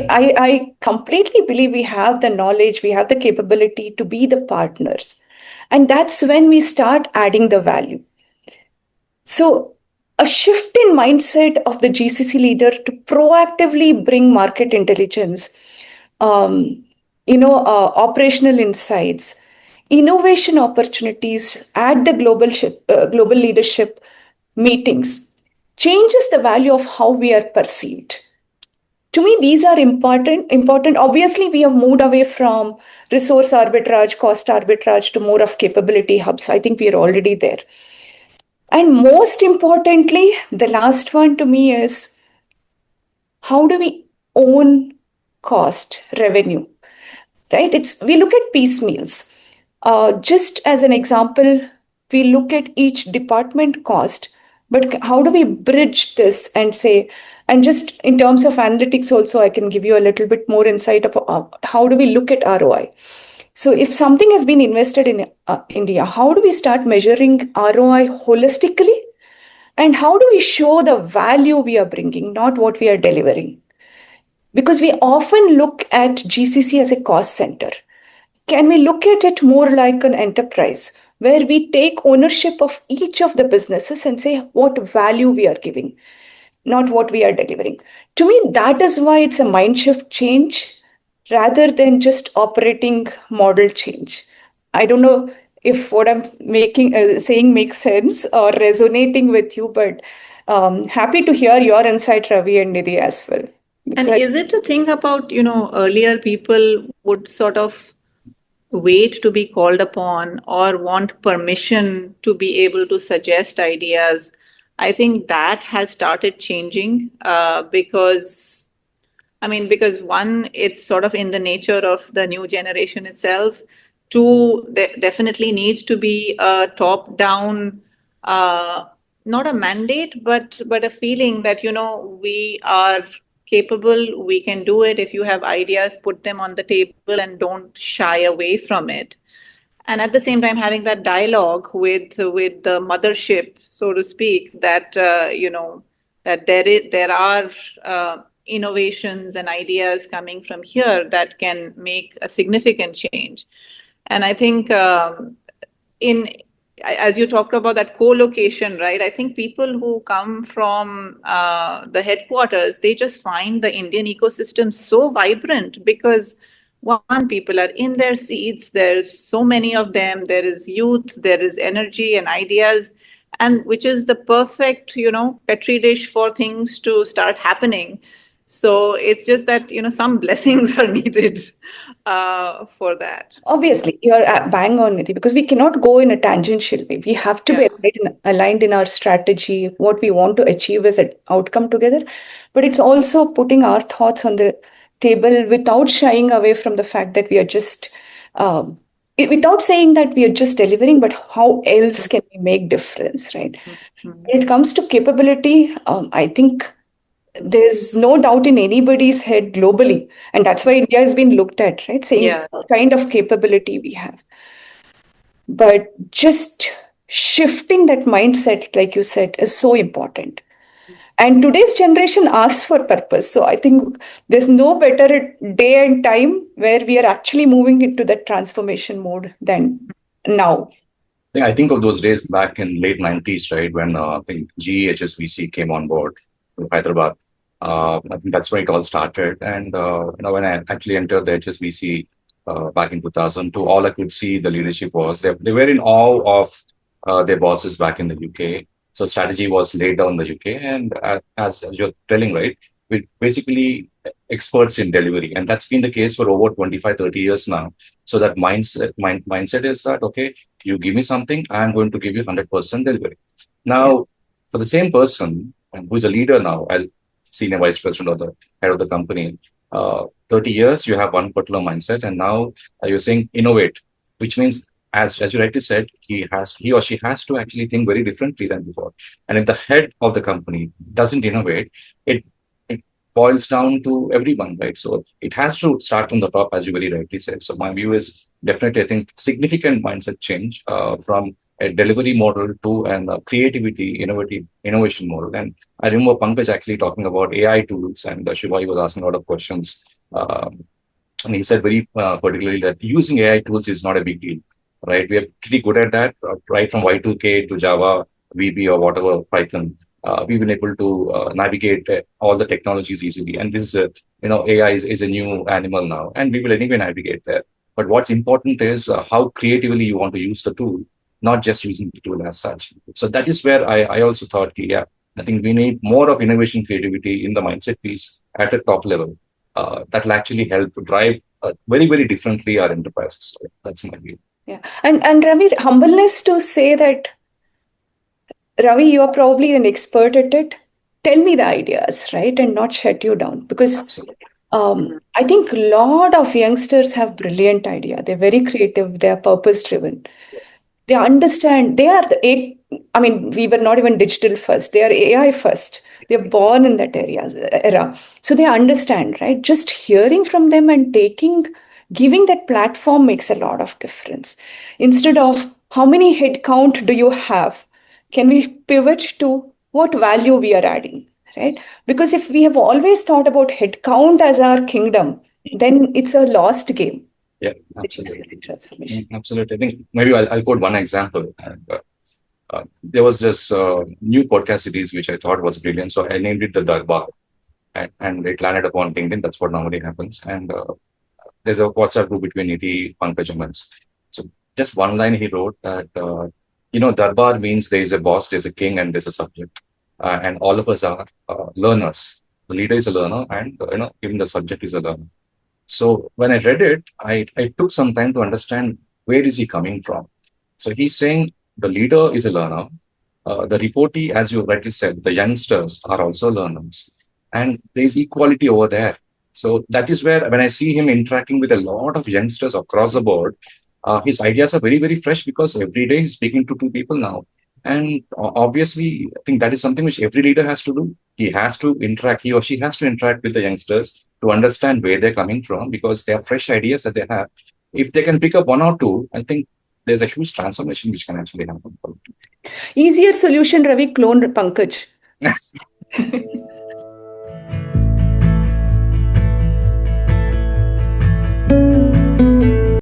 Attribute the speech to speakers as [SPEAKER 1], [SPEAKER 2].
[SPEAKER 1] I completely believe we have the knowledge, we have the capability to be the partners. And that's when we start adding the value. So, a shift in mindset of the GCC leader to proactively bring market intelligence, um, operational insights, innovation opportunities at the global leadership meetings changes the value of how we are perceived. To me, these are important. Obviously, we have moved away from resource arbitrage, cost arbitrage to more of capability hubs. I think we are already there. And most importantly, the last one to me is, how do we own cost revenue? Right? We look at piecemeals. Just as an example, we look at each department cost, but how do we bridge this and say, and just in terms of analytics also, I can give you a little bit more insight about how do we look at ROI. So if something has been invested in India, how do we start measuring ROI holistically? And how do we show the value we are bringing, not what we are delivering? Because we often look at GCC as a cost center. Can we look at it more like an enterprise where we take ownership of each of the businesses and say what value we are giving, not what we are delivering? To me, that is why it's a mind shift change rather than just operating model change. I don't know if what I'm saying makes sense or resonating with you, but happy to hear your insight, Ravi and Nidhi, as well.
[SPEAKER 2] And is it to think about, earlier people would sort of wait to be called upon or want permission to be able to suggest ideas? I think that has started changing because one, it's sort of in the nature of the new generation itself. Two, there definitely needs to be a top-down, not a mandate, but a feeling that, we are capable, we can do it. If you have ideas, put them on the table and don't shy away from it. And at the same time, having that dialogue with the mothership, so to speak, that that there are innovations and ideas coming from here that can make a significant change. And I think in as you talked about that co-location, right? I think people who come from the headquarters, they just find the Indian ecosystem so vibrant because one, people are in their seats. There's so many of them. There is youth, there is energy and ideas, and which is the perfect, petri dish for things to start happening. So it's just that, some blessings are needed for that.
[SPEAKER 1] Obviously, you're bang on, Nidhi, because we cannot go in a tangential way. We have to be aligned in our strategy, what we want to achieve as an outcome together. But it's also putting our thoughts on the table without shying away from the fact that we are just, without saying that we are just delivering, but how else can we make difference, right? When it comes to capability, I think there's no doubt in anybody's head globally. And that's why India has been looked at, right? Saying what kind of capability we have. But just shifting that mindset, like you said, is so important. And today's generation asks for purpose. So I think there's no better day and time where we are actually moving into that transformation mode than now.
[SPEAKER 3] Yeah, I think of those days back in late 90s, right? When I think GHSVC came on board to Hyderabad. I think that's where it all started. And, when I actually entered the HSBC back in 2002, all I could see the leadership was they were in awe of their bosses back in the UK. So strategy was laid down in the UK. And as you're telling, right, we're basically experts in delivery. And that's been the case for over 25, 30 years now. So that mindset is that, okay, you give me something, I'm going to give you 100% delivery. Now, for the same person who is a leader now, as senior vice president or the head of the company, 30 years, you have one particular mindset. And now you're saying innovate, which means, as you rightly said, he or she has to actually think very differently than before. And if the head of the company doesn't innovate, it boils down to everyone, right? So it has to start from the top, as you very rightly said. So my view is definitely, I think, significant mindset change from a delivery model to an creativity, innovation model. And I remember Pankaj actually talking about AI tools, and Shiva was asking a lot of questions And he said very particularly that using AI tools is not a big deal, right? We are pretty good at that, right from Y2K to Java, VB or whatever, Python. We've been able to navigate all the technologies easily. And this, AI is a new animal now, and we will anyway navigate there. But what's important is how creatively you want to use the tool, not just using the tool as such. So that is where I also thought, yeah, I think we need more of innovation creativity in the mindset piece at the top level. That will actually help drive very, very differently our enterprises. So that's my view.
[SPEAKER 1] Yeah. And Ravi, humbleness to say that, Ravi, you are probably an expert at it. Tell me the ideas, right? And not shut you down. Because
[SPEAKER 3] Absolutely.
[SPEAKER 1] I think a lot of youngsters have brilliant idea. They're very creative. They're purpose driven. They understand. They are I mean, we were not even digital first. They are AI first. They're born in that era. So they understand, right? Just hearing from them and giving that platform makes a lot of difference. Instead of how many head count do you have, can we pivot to what value we are adding, right? Because if we have always thought about head count as our kingdom, then it's a lost game.
[SPEAKER 3] Yeah,
[SPEAKER 1] Digital
[SPEAKER 3] absolutely.
[SPEAKER 1] transformation.
[SPEAKER 3] Absolutely. I think maybe I'll quote one example. There was this new podcast series which I thought was brilliant. So I named it The Darbar, and it landed upon LinkedIn. That's what normally happens. And there's a WhatsApp group between Nidhi, Pankaj, and us. So just one line he wrote that, Darbar means there is a boss, there's a king, and there's a subject. And all of us are learners. The leader is a learner, and even the subject is a learner. So when I read it, I took some time to understand where is he coming from. So he's saying the leader is a learner. The reportee, as you rightly said, the youngsters are also learners. And there's equality over there. So that is where, when I see him interacting with a lot of youngsters across the board, his ideas are very, very fresh because every day he's speaking to two people now. And obviously, I think that is something which every leader has to do. He or she has to interact with the youngsters to understand where they're coming from because they have fresh ideas that they have. If they can pick up one or two, I think there's a huge transformation which can actually happen.
[SPEAKER 1] Easier solution, Ravi, clone Pankaj.